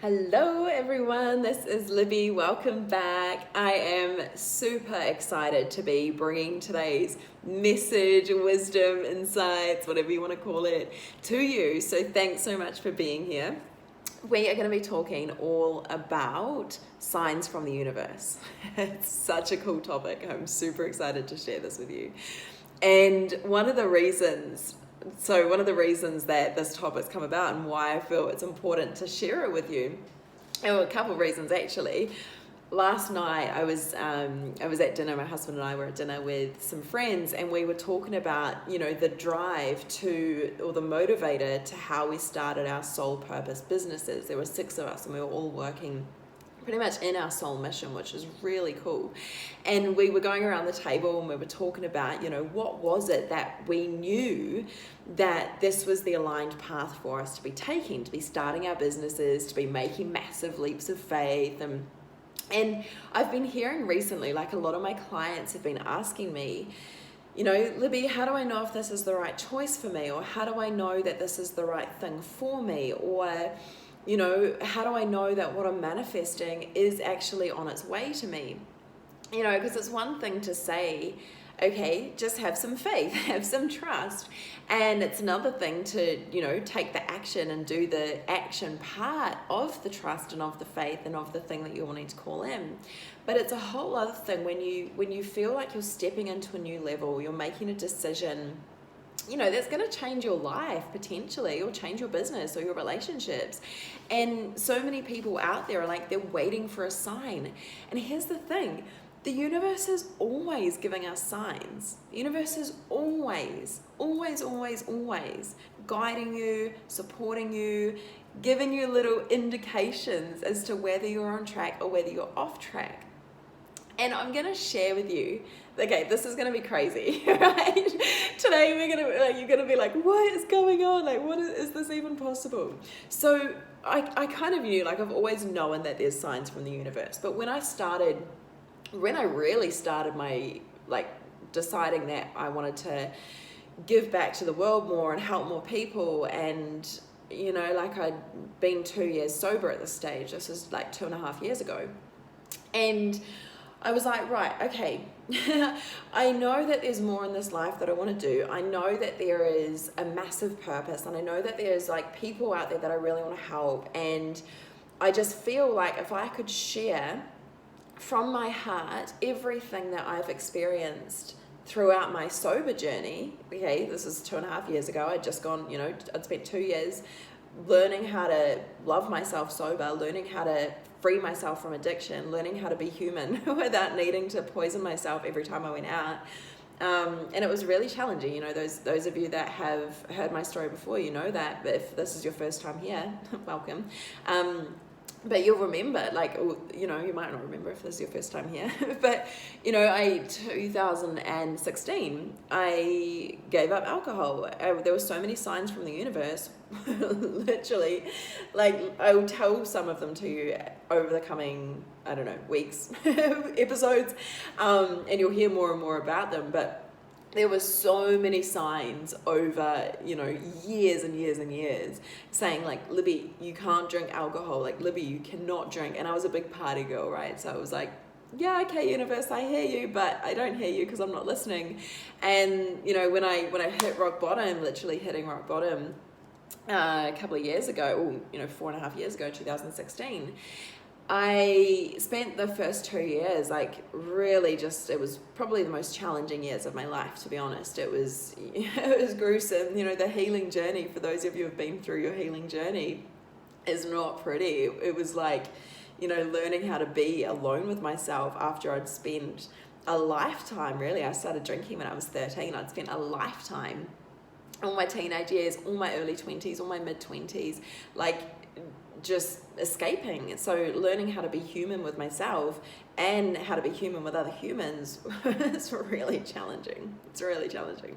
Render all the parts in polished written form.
Hello everyone, this is Libby. Welcome back. I am super excited to be bringing today's message, wisdom, insights, whatever you want to call it, to you. So thanks so much for being here. We are going to be talking all about signs from the universe. It's such a cool topic. I'm super excited to share this with you. And one of the reasons that this topic's come about and why I feel it's important to share it with you, a couple of reasons actually. Last night I was at dinner. My husband and I were at dinner with some friends, and we were talking about the drive to, or the motivator to, how we started our soul purpose businesses. There were 6 of us, and we were all working pretty much in our soul mission, which is really cool. And we were going around the table and we were talking about, what was it that we knew that this was the aligned path for us to be taking, to be starting our businesses, to be making massive leaps of faith. And I've been hearing recently, like a lot of my clients have been asking me, Libby, how do I know if this is the right choice for me? Or how do I know that this is the right thing for me? Or how do I know that what I'm manifesting is actually on its way to me? Because it's one thing to say, okay, just have some faith, have some trust. And it's another thing to, take the action and do the action part of the trust and of the faith and of the thing that you're wanting to call in. But it's a whole other thing when you feel like you're stepping into a new level, you're making a decision that's going to change your life potentially, or change your business or your relationships. And so many people out there are like, they're waiting for a sign. And here's the thing, the universe is always giving us signs. The universe is always guiding you, supporting you, giving you little indications as to whether you're on track or whether you're off track. And I'm going to share with you, okay, this is going to be crazy, right? Today you're going to be like, what is going on? Like, is this even possible? So I kind of knew, like, I've always known that there's signs from the universe. But when I really started my, deciding that I wanted to give back to the world more and help more people, and, I'd been 2 years sober at this stage. This is like 2.5 years ago. And I was like, right, okay, I know that there's more in this life that I want to do. I know that there is a massive purpose, and I know that there's people out there that I really want to help. And I just feel like if I could share from my heart everything that I've experienced throughout my sober journey, okay, this is 2.5 years ago. I'd just gone, I'd spent 2 years learning how to love myself sober, learning how to free myself from addiction, learning how to be human without needing to poison myself every time I went out. And it was really challenging. Those of you that have heard my story before, that. But if this is your first time here, welcome. But you'll remember, you might not remember if this is your first time here, but, 2016, I gave up alcohol. There were so many signs from the universe, literally, I will tell some of them to you over the coming, weeks, episodes, and you'll hear more and more about them. But there were so many signs over, years and years and years saying, Libby, you can't drink alcohol. Libby, you cannot drink. And I was a big party girl, right? So I was like, yeah, okay, universe, I hear you, but I don't hear you because I'm not listening. And, when I hit rock bottom, literally hitting rock bottom a couple of years ago, 4.5 years ago, 2016, I spent the first 2 years, really it was probably the most challenging years of my life, to be honest. It was gruesome. The healing journey, for those of you who have been through your healing journey, is not pretty. It was learning how to be alone with myself after I'd spent a lifetime, really. I started drinking when I was 13. I'd spent a lifetime, all my teenage years, all my early 20s, all my mid 20s, just escaping. So learning how to be human with myself and how to be human with other humans is really challenging. It's really challenging.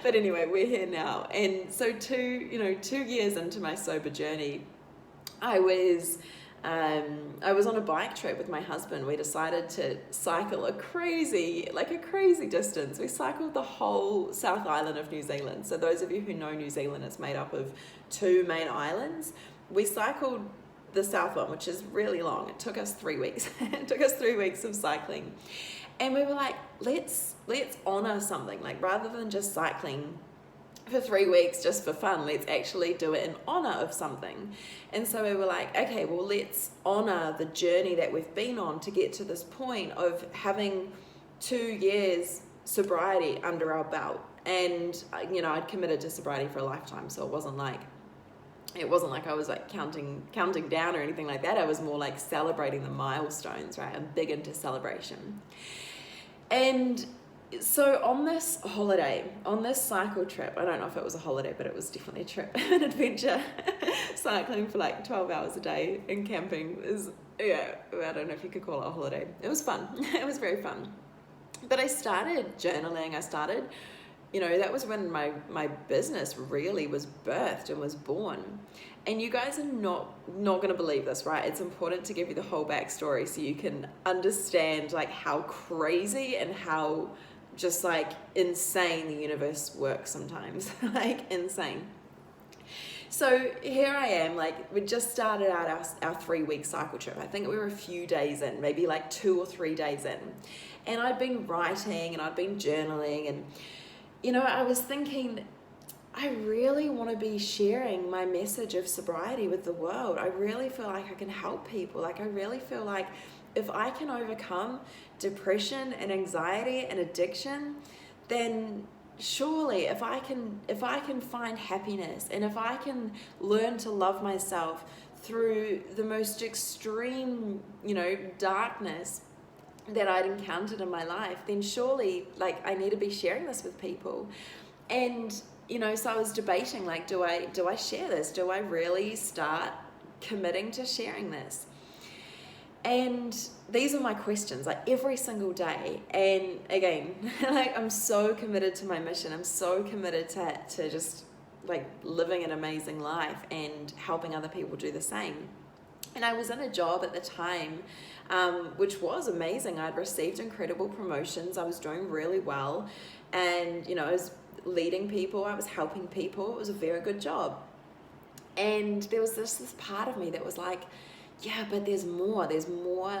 But anyway, we're here now. And so 2 years into my sober journey, I was on a bike trip with my husband. We decided to cycle a crazy distance. We cycled the whole South Island of New Zealand. So those of you who know New Zealand, it's made up of 2 main islands. We cycled the south one, which is really long. It took us 3 weeks. It took us 3 weeks of cycling. And we were like, let's honor something. Like, rather than just cycling for 3 weeks just for fun, let's actually do it in honor of something. And so we were like, okay, well, let's honor the journey that we've been on to get to this point of having 2 years sobriety under our belt. And I'd committed to sobriety for a lifetime, so it wasn't like I was like counting down or anything like that. I was more like celebrating the milestones, right? I'm big into celebration. And so on this holiday, on this cycle trip, I don't know if it was a holiday, but it was definitely a trip, an adventure. Cycling for like 12 hours a day and camping is, I don't know if you could call it a holiday. It was fun. It was very fun. But I started journaling. That was when my business really was birthed and was born. And you guys are not going to believe this, right? It's important to give you the whole backstory so you can understand like how crazy and how just like insane the universe works sometimes. Like insane. So here I am, like we just started out our 3 week cycle trip. I think we were a few days in, maybe like 2 or 3 days in. And I'd been writing and I'd been journaling, and I was thinking, I really want to be sharing my message of sobriety with the world. I really feel like I can help people. Like I really feel like if I can overcome depression and anxiety and addiction, then surely if I can find happiness, and if I can learn to love myself through the most extreme, darkness that I'd encountered in my life, then surely like I need to be sharing this with people. And so I was debating, like, do I share this? Do I really start committing to sharing this? And these are my questions, like every single day. And again, like I'm so committed to my mission. I'm so committed to just like living an amazing life and helping other people do the same. And I was in a job at the time, which was amazing. I'd received incredible promotions. I was doing really well. And, I was leading people. I was helping people. It was a very good job. And there was this part of me that was like, yeah, but there's more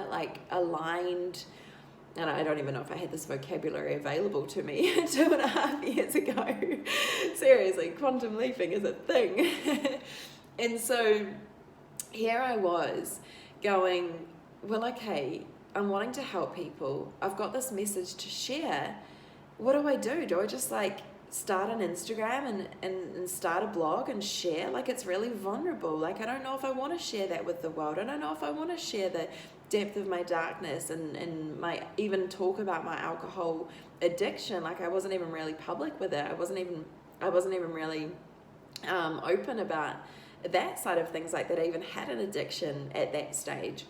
like aligned. And I don't even know if I had this vocabulary available to me 2.5 years ago. Seriously, quantum leaping is a thing. And so here I was going, well, okay, I'm wanting to help people. I've got this message to share. What do? Do I just like start an Instagram and start a blog and share? Like, it's really vulnerable. Like, I don't know if I want to share that with the world. I don't know if I want to share the depth of my darkness and my even talk about my alcohol addiction. Like, I wasn't even really public with it. I wasn't even really open about that side of things, like that I even had an addiction at that stage.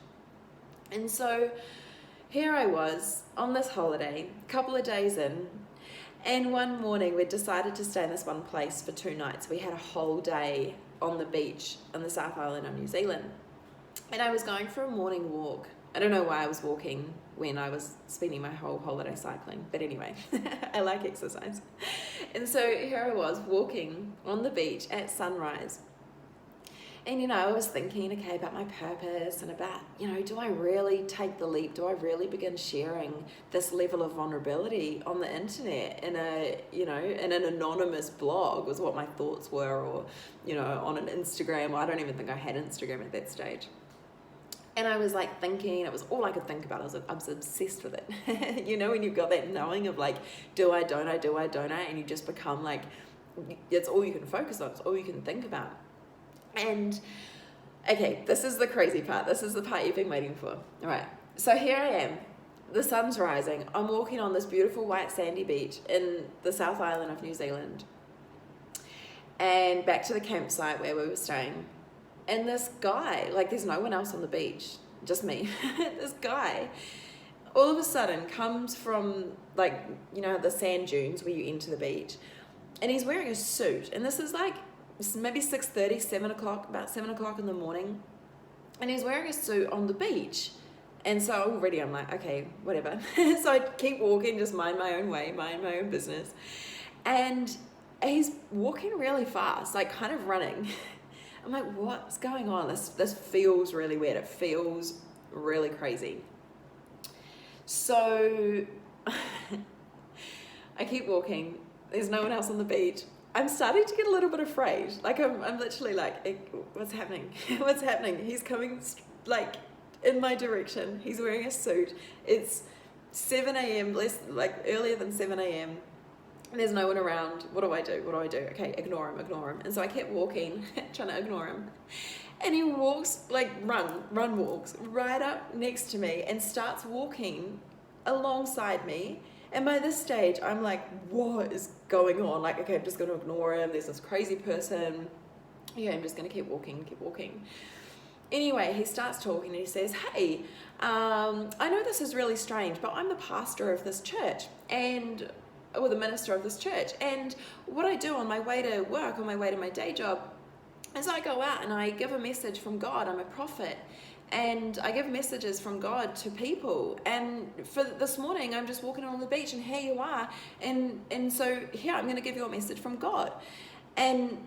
And so here I was on this holiday, a couple of days in, and one morning we decided to stay in this one place for 2 nights. We had a whole day on the beach on the South Island of New Zealand. And I was going for a morning walk. I don't know why I was walking when I was spending my whole holiday cycling, but anyway, I like exercise. And so here I was walking on the beach at sunrise. And, I was thinking, okay, about my purpose and about, do I really take the leap? Do I really begin sharing this level of vulnerability on the internet in in an anonymous blog was what my thoughts were, or, on an Instagram. Well, I don't even think I had Instagram at that stage. And I was like thinking, it was all I could think about. I was obsessed with it. When you've got that knowing of like, do I, don't I? And you just become like, it's all you can focus on. It's all you can think about. And okay, this is the crazy part. This is the part you've been waiting for. All right. So here I am. The sun's rising. I'm walking on this beautiful white sandy beach in the South Island of New Zealand. And back to the campsite where we were staying. And this guy, like there's no one else on the beach, just me. This guy, all of a sudden comes from like, the sand dunes where you enter the beach. And he's wearing a suit. And this is like, maybe 6:30, 7 o'clock, about 7 o'clock in the morning. And he's wearing a suit on the beach. And so already I'm like, okay, whatever. So I keep walking, just mind my own way, mind my own business. And he's walking really fast, like kind of running. I'm like, what's going on? This feels really weird. It feels really crazy. So I keep walking. There's no one else on the beach. I'm starting to get a little bit afraid. Like I'm literally like, what's happening? What's happening? He's coming like in my direction. He's wearing a suit. It's 7 a.m. earlier than 7 a.m. There's no one around. What do I do? Okay, ignore him. And so I kept walking, trying to ignore him. And he walks, walks right up next to me and starts walking alongside me. And by this stage, I'm like, what is going on? Like, okay, I'm just going to ignore him. There's this crazy person. Yeah, I'm just going to keep walking. Anyway, he starts talking and he says, hey, I know this is really strange, but I'm the pastor of this church or the minister of this church. And what I do on my way to work, on my way to my day job, is I go out and I give a message from God. I'm a prophet. And I give messages from God to people. And for this morning, I'm just walking on the beach and here you are. And so here, I'm going to give you a message from God. And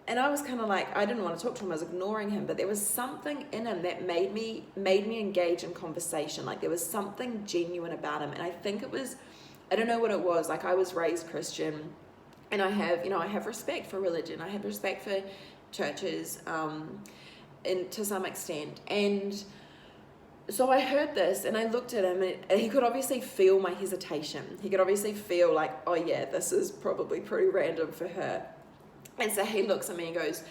I was kind of like, I didn't want to talk to him. I was ignoring him. But there was something in him that made me engage in conversation. Like there was something genuine about him. And I think it was, I don't know what it was. Like I was raised Christian. And I have respect for religion. I have respect for churches. And to some extent, and so I heard this and I looked at him and he could obviously feel my hesitation. He could obviously feel like, oh yeah, this is probably pretty random for her. And so he looks at me and goes,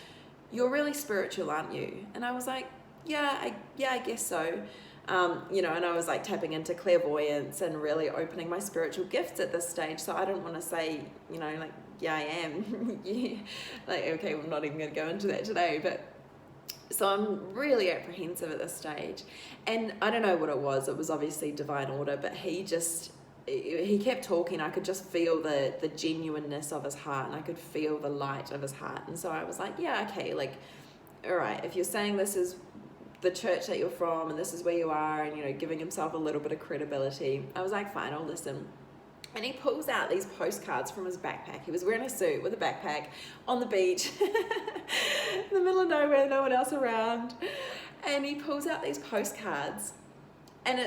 you're really spiritual, aren't you? And I was like, yeah, I guess so. And I was like tapping into clairvoyance and really opening my spiritual gifts at this stage. So I don't want to say, like, yeah, I am. Yeah. Like, okay, I'm not even going to go into that today, but so I'm really apprehensive at this stage. And I don't know what it was. It was obviously divine order, but he kept talking. I could just feel the genuineness of his heart, and I could feel the light of his heart. And so I was like, yeah, okay, like, all right, if you're saying this is the church that you're from and this is where you are, and, giving himself a little bit of credibility, I was like, fine, I'll listen. And he pulls out these postcards from his backpack. He was wearing a suit with a backpack on the beach in the middle of nowhere, no one else around. And he pulls out these postcards and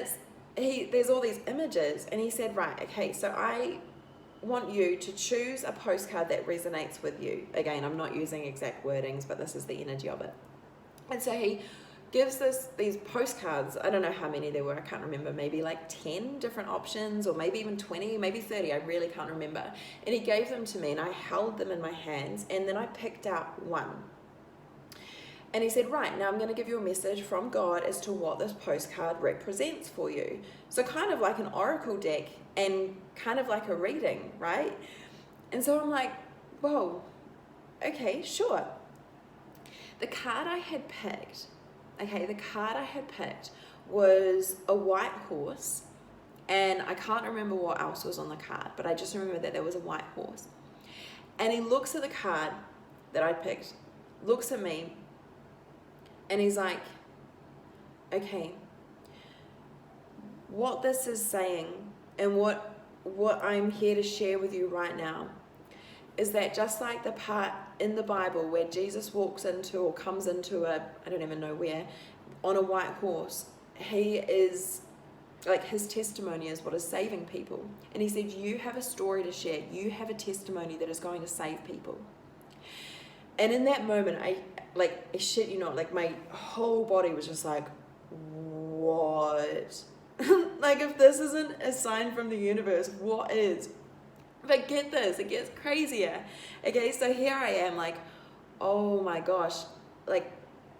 there's all these images. And he said, right, okay, so I want you to choose a postcard that resonates with you. Again, I'm not using exact wordings, but this is the energy of it. And so he gives these postcards. I don't know how many there were. I can't remember. Maybe like 10 different options, or maybe even 20, maybe 30. I really can't remember. And he gave them to me and I held them in my hands, and then I picked out one. And he said, right, now I'm going to give you a message from God as to what this postcard represents for you. So kind of like an oracle deck and kind of like a reading, right? And so I'm like, whoa, okay, sure. The card I had picked was a white horse, and I can't remember what else was on the card, but I just remember that there was a white horse. And he looks at the card that I picked, looks at me, and he's like, okay, what this is saying and what I'm here to share with you right now is that just like the part in the Bible where Jesus walks into or comes into I don't even know where, on a white horse, he is, like, his testimony is what is saving people. And he said, you have a story to share. You have a testimony that is going to save people. And in that moment, I shit you not, like my whole body was just like, what? Like, if this isn't a sign from the universe, what is? But get this, it gets crazier. Okay, so here I am, like, oh my gosh, like,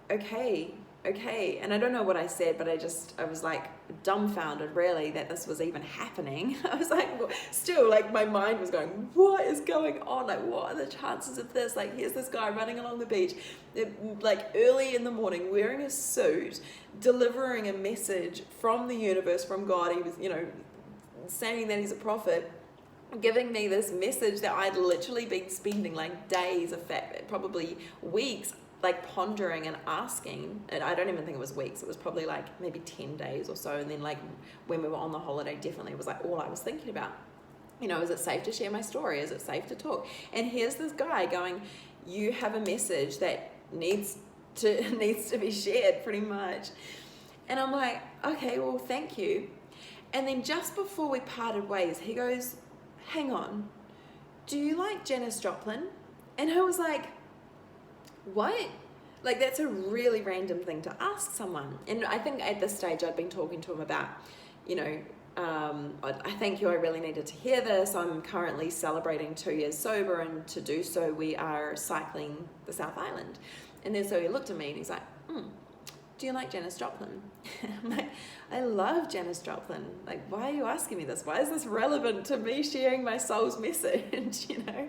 okay. And I don't know what I said, but I was like dumbfounded, really, that this was even happening. I was like, still, like, my mind was going, what is going on? Like, what are the chances of this? Like, here's this guy running along the beach, like, early in the morning, wearing a suit, delivering a message from the universe, from God. He was, saying that he's a prophet, giving me this message that I'd literally been spending like days, in fact, probably weeks, like pondering and asking. And I don't even think it was weeks, it was probably like maybe 10 days or so. And then, like, when we were on the holiday, definitely was like all I was thinking about. Is it safe to share my story? Is it safe to talk? And here's this guy going, you have a message that needs to be shared pretty much. And I'm like, okay, well, thank you. And then just before we parted ways, he goes, hang on, do you like Janis Joplin? And I was like, what? Like, that's a really random thing to ask someone. And I think at this stage I'd been talking to him about, you know, I thank you, I really needed to hear this. I'm currently celebrating 2 years sober, and to do so we are cycling the South Island. And then so he looked at me and he's like, do you like Janis Joplin? I'm like, I love Janis Joplin. Like, why are you asking me this? Why is this relevant to me sharing my soul's message, you know?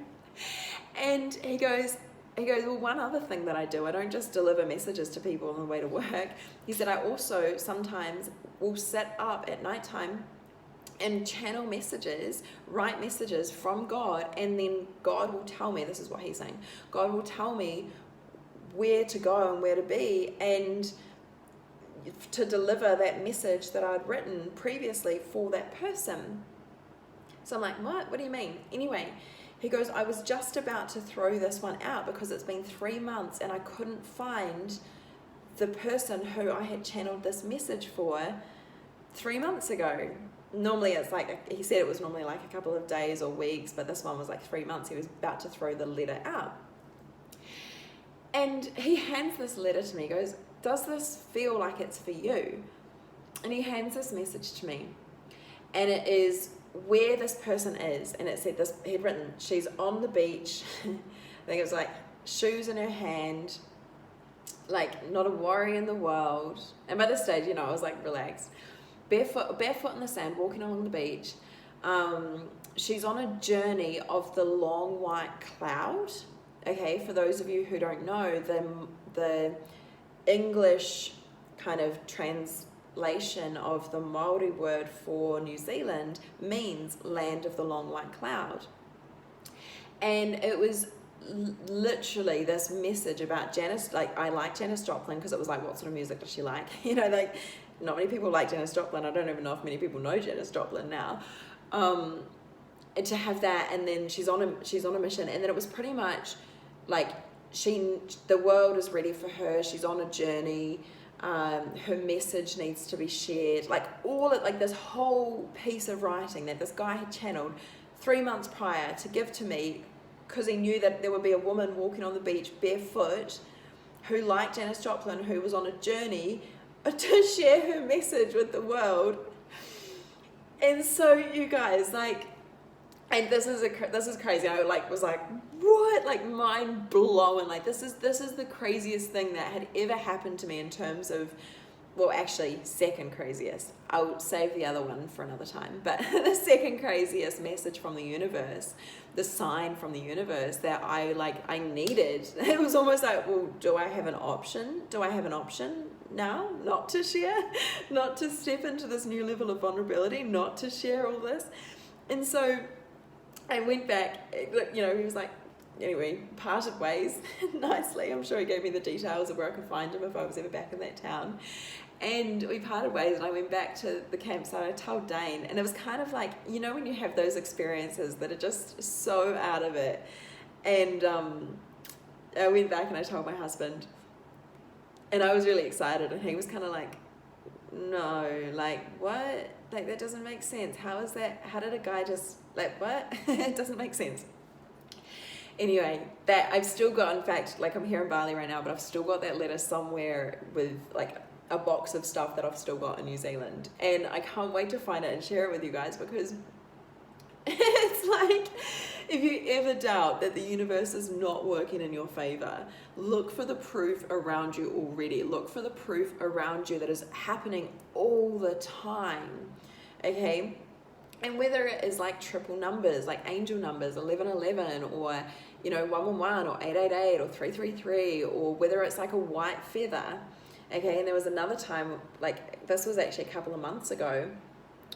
And he goes, well, one other thing that I do, I don't just deliver messages to people on the way to work. He said, I also sometimes will sit up at nighttime and channel messages, write messages from God, and then God will tell me, this is what he's saying, God will tell me where to go and where to be, and to deliver that message that I'd written previously for that person. So I'm like, what do you mean? Anyway, he goes, I was just about to throw this one out because it's been 3 months and I couldn't find the person who I had channeled this message for 3 months ago. Normally it's like, he said it was normally like a couple of days or weeks, but this one was like 3 months. He was about to throw the letter out. And he hands this letter to me. He goes, does this feel like it's for you? And he hands this message to me. And it is where this person is. And it said this, he'd written, she's on the beach. I think it was like shoes in her hand, like not a worry in the world. And by this stage, you know, I was like relaxed. Barefoot in the sand, walking along the beach. She's on a journey of the long white cloud. Okay, for those of you who don't know, the English kind of translation of the Māori word for New Zealand means land of the long white cloud. And it was literally this message about Janis, like I like Janis Joplin because it was like, what sort of music does she like? You know, like not many people like Janis Joplin. I don't even know if many people know Janis Joplin now. And to have that, and then she's on a mission, and then it was pretty much like the world is ready for her. She's on a journey. Her message needs to be shared. Like this whole piece of writing that this guy had channeled 3 months prior to give to me, because he knew that there would be a woman walking on the beach barefoot who liked Janis Joplin, who was on a journey to share her message with the world. And so you guys, like, and this is crazy. I was like, what? Like mind blowing. Like this is the craziest thing that had ever happened to me in terms of, well, actually second craziest. I'll save the other one for another time. But the second craziest message from the universe, the sign from the universe that I needed. It was almost like, well, do I have an option? Do I have an option now not to share, not to step into this new level of vulnerability, not to share all this? And so I went back, you know, he was like, anyway, parted ways nicely. I'm sure he gave me the details of where I could find him if I was ever back in that town. And we parted ways, and I went back to the campsite. I told Dane, and it was kind of like, you know, when you have those experiences that are just so out of it. And I went back and I told my husband, and I was really excited, and he was kind of like, no, like, what? Like, that doesn't make sense. How is that? How did a guy just, like, what? It doesn't make sense. Anyway, that I've still got, in fact, like, I'm here in Bali right now, but I've still got that letter somewhere with, like, a box of stuff that I've still got in New Zealand. And I can't wait to find it and share it with you guys, because it's like, if you ever doubt that the universe is not working in your favor, look for the proof around you already. Look for the proof around you that is happening all the time, okay? And whether it is like triple numbers, like angel numbers, 1111, or, you know, 111, or 888, or 333, or whether it's like a white feather, okay? And there was another time, like, this was actually a couple of months ago,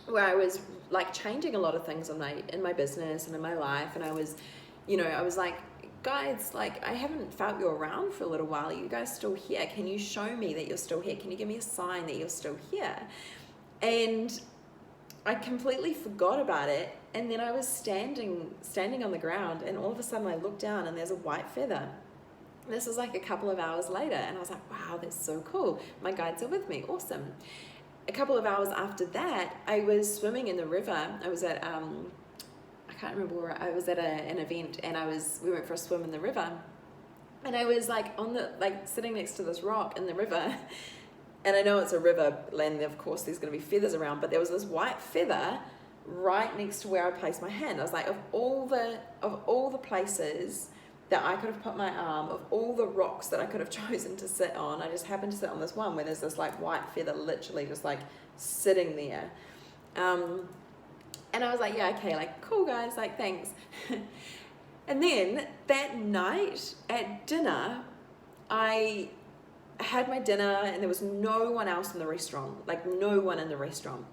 where I was like changing a lot of things in my business and in my life, and I was, you know, I was like, guys, like, I haven't felt you around for a little while. Are you guys still here? Can you show me that you're still here? Can you give me a sign that you're still here? And I completely forgot about it, and then I was standing on the ground, and all of a sudden I looked down and there's a white feather. This was like a couple of hours later, and I was like, wow, that's so cool. My guides are with me, awesome. A couple of hours after that, I was swimming in the river. I was at, I can't remember where, I was at an event, and we went for a swim in the river. And I was like sitting next to this rock in the river. And I know it's a river, and of course there's going to be feathers around, but there was this white feather right next to where I placed my hand. I was like, of all the places that I could have put my arm, of all the rocks that I could have chosen to sit on, I just happened to sit on this one where there's this like white feather literally just like sitting there. And I was like, yeah, okay, like cool guys, like thanks. And then that night at dinner, I had my dinner and there was no one else in the restaurant, like no one in the restaurant.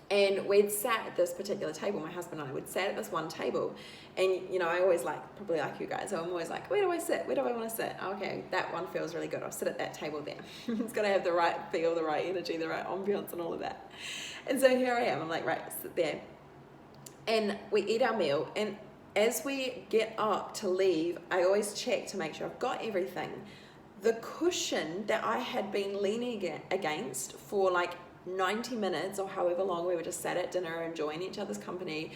And we'd sat at this particular table, my husband and I, we'd sat at this one table. And, you know, I always probably like you guys, I'm always like, where do I sit? Where do I want to sit? Okay, that one feels really good. I'll sit at that table there. It's got to have the right feel, the right energy, the right ambience and all of that. And so here I am, I'm like, right, sit there. And we eat our meal. And as we get up to leave, I always check to make sure I've got everything. The cushion that I had been leaning against for like 90 minutes or however long we were just sat at dinner enjoying each other's company,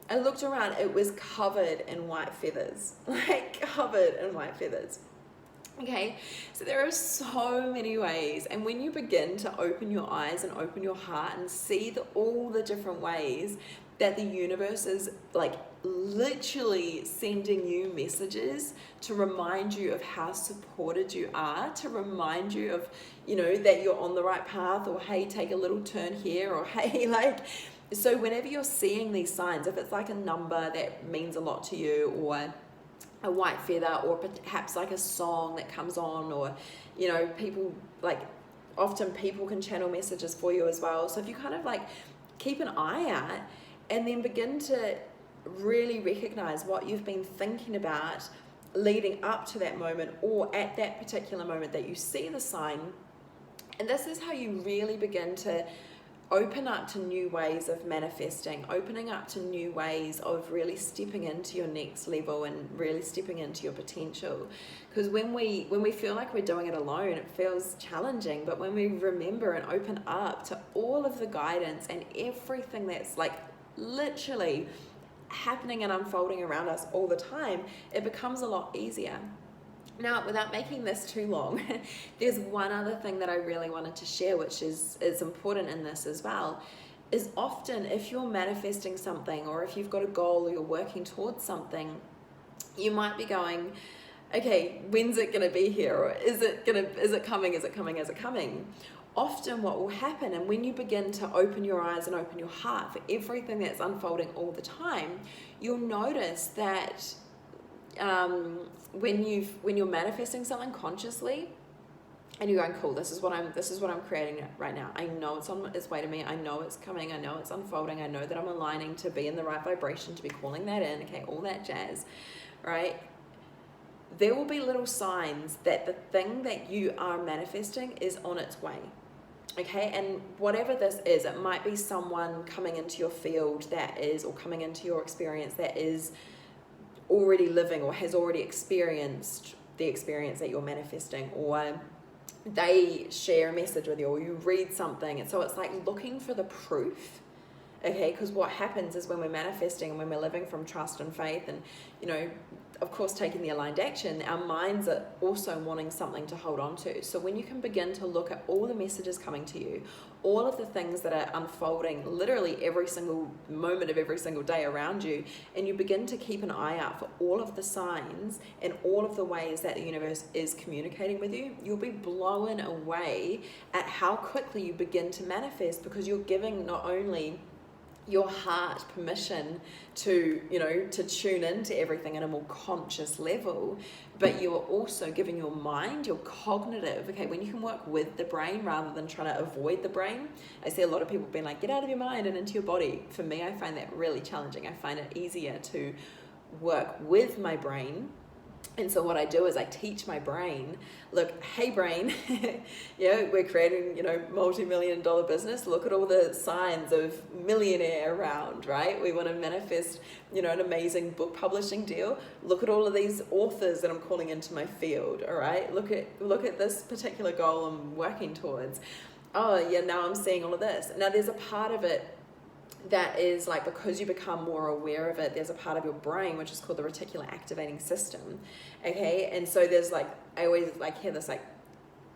I looked around, it was covered in white feathers, like covered in white feathers. Okay, so there are so many ways, and when you begin to open your eyes and open your heart and see all the different ways that the universe is like literally sending you messages to remind you of how supported you are, to remind you of, you know, that you're on the right path, or hey, take a little turn here, or hey, like, so whenever you're seeing these signs, if it's like a number that means a lot to you, or a white feather, or perhaps like a song that comes on, or, you know, people like, often people can channel messages for you as well. So if you kind of like keep an eye out and then begin to really recognize what you've been thinking about leading up to that moment, or at that particular moment that you see the sign. And this is how you really begin to open up to new ways of manifesting, opening up to new ways of really stepping into your next level and really stepping into your potential. Because when we feel like we're doing it alone, it feels challenging. But when we remember and open up to all of the guidance and everything that's like literally happening and unfolding around us all the time, it becomes a lot easier. Now, without making this too long, there's one other thing that I really wanted to share, which is important in this as well, is often if you're manifesting something, or if you've got a goal, or you're working towards something, you might be going, okay, when's it going to be here? Or is it coming? Often what will happen, and when you begin to open your eyes and open your heart for everything that's unfolding all the time, you'll notice that when you're manifesting something consciously, and you're going, cool, this is what I'm creating right now. I know it's on its way to me. I know it's coming. I know it's unfolding. I know that I'm aligning to be in the right vibration, to be calling that in. Okay, all that jazz, right? There will be little signs that the thing that you are manifesting is on its way. Okay, and whatever this is, it might be someone coming into your field or coming into your experience that is already living or has already experienced the experience that you're manifesting, or they share a message with you, or you read something. And so it's like looking for the proof. Okay, because what happens is when we're manifesting and when we're living from trust and faith and, you know, of course, taking the aligned action, our minds are also wanting something to hold on to. So when you can begin to look at all the messages coming to you, all of the things that are unfolding literally every single moment of every single day around you, and you begin to keep an eye out for all of the signs and all of the ways that the universe is communicating with you, you'll be blown away at how quickly you begin to manifest, because you're giving not only your heart permission to, you know, to tune into everything at a more conscious level, but you're also giving your mind, your cognitive, okay, when you can work with the brain rather than trying to avoid the brain. I see a lot of people being like, get out of your mind and into your body. For me, I find that really challenging. I find it easier to work with my brain And so what I do is I teach my brain, look, hey brain, we're creating, multi-million-dollar business. Look at all the signs of millionaire around, right? We want to manifest, an amazing book publishing deal. Look at all of these authors that I'm calling into my field, all right? Look at this particular goal I'm working towards. Oh, yeah, now I'm seeing all of this. Now there's a part of it that is like, because you become more aware of it, there's a part of your brain which is called the reticular activating system. Okay, and so there's like, I always like hear this like,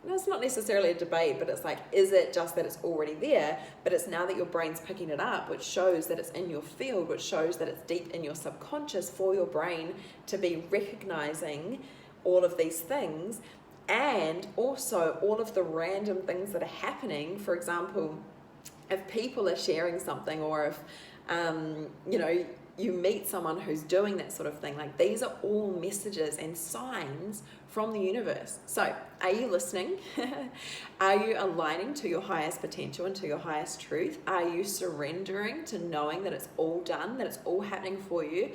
no, it's not necessarily a debate, but it's like, is it just that it's already there, but it's now that your brain's picking it up, which shows that it's in your field, which shows that it's deep in your subconscious for your brain to be recognizing all of these things, and also all of the random things that are happening. For example, if people are sharing something, or if you meet someone who's doing that sort of thing, like these are all messages and signs from the universe. So are you listening? Are you aligning to your highest potential and to your highest truth? Are you surrendering to knowing that it's all done, that it's all happening for you?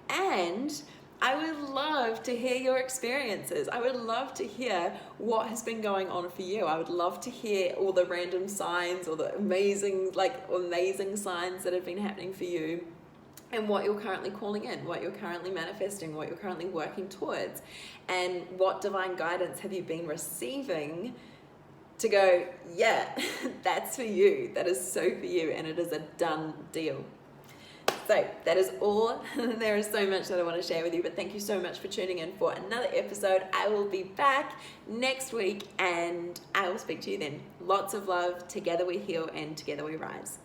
And I would love to hear your experiences. I would love to hear what has been going on for you. I would love to hear all the random signs, or the amazing signs that have been happening for you, and what you're currently calling in, what you're currently manifesting, what you're currently working towards, and what divine guidance have you been receiving to go, yeah, that's for you. That is so for you, and it is a done deal. So that is all. There is so much that I want to share with you, but thank you so much for tuning in for another episode. I will be back next week, and I will speak to you then. Lots of love. Together we heal, and together we rise.